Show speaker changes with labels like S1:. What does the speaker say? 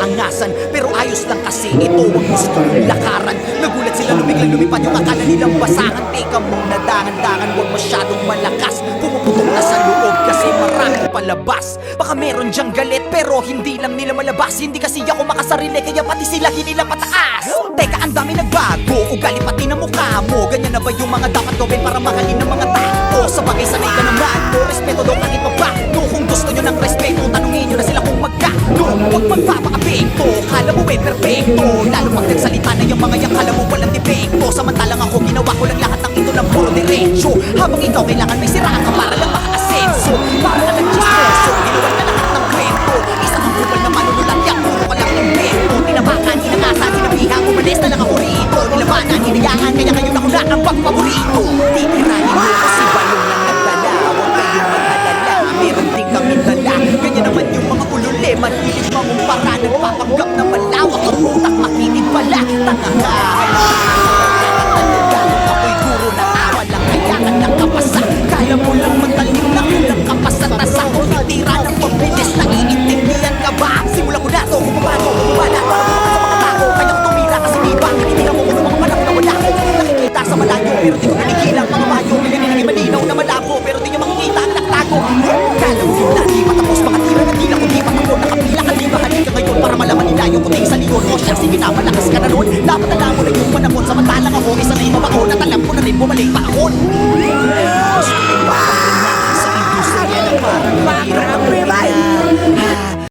S1: angasan. Pero ayos lang kasi ito ang gusto kong lakaran. Nagulat sila biglang lumipad yung akala nilang basahan. Teka muna, dahan-dahan, huwag masyadong malakas. Pumuputok na sa loob kasi maraming palabas. Baka meron dyang galit pero hindi lang nila malabas. Hindi kasi ako makasarili kaya pati sila hinila pataas. Teka, ang dami nagbago, ugali pati na mukha mo. Ganyan na ba yung mga dapat gawin para mahalin ng mga tao? Sa bagay sanay ka naman mo, respeto daw kahit pa ba. No, kung gusto nyo ng respeto, tanungin nyo na sila kung magkano. Huwag magpapakapekto, kala mo perfecto. Lalo pag nagsalita na yung mga yang kala mo walang depekto. Samantalang ako ginawa ko lang lahat ng ito ng puro diretso. Habang ikaw kailangan may siraan ka para lang maka-asenso. Para ka nag-chismoso, ginawa na lahat ng kwento. Isang ang kupal na manunulat yan, puro ka lang invento. Tinabakan, hinangasan, sinabihan, umalis na lang ako rito. Nilabanan, hinayaan, kaya ngayon ako na ang pagpaborito. Titirahin mo kasi balong lang nagdala. Huwag kayong mag-alala, meron din kami dala. Ganyan naman yung mga ulule, mahilig mangumpara. Nagpapanggap na malawak ang utak, makinig pala. Tanga ka, ako'y guro ng awa lang, kaya ka nakapasa. Kaya mo lang magaling na kulang ka pa sa tasa. Kung titira ng pambilis, naiintindihan ka ba? Simula ko na to, kung paano, wala para bumakas sa mga tao. Kaya ko tumira kasi iba, tinitigan mo ko sa mga panahon na wala ko. Nakikita sa malayo, pero di ko nanigilang mga bayo. Pinaninig malinaw na malabo, pero di nyo makikita ang naktago. Kala mo yun na, di pa tapos, mga tira na tila ko, di pa tapos. Nakapila ka, di ba halika ngayon para malaman nila yung kuting sa liyon. O siya, sige na, malakas ka na nun. Dapat alam mo na yung panahon, samantalang ako, isa na yung mabaon. At alam ko na rin, bumalik pa ako. Gusto ko yung sa industriya na parang mahirap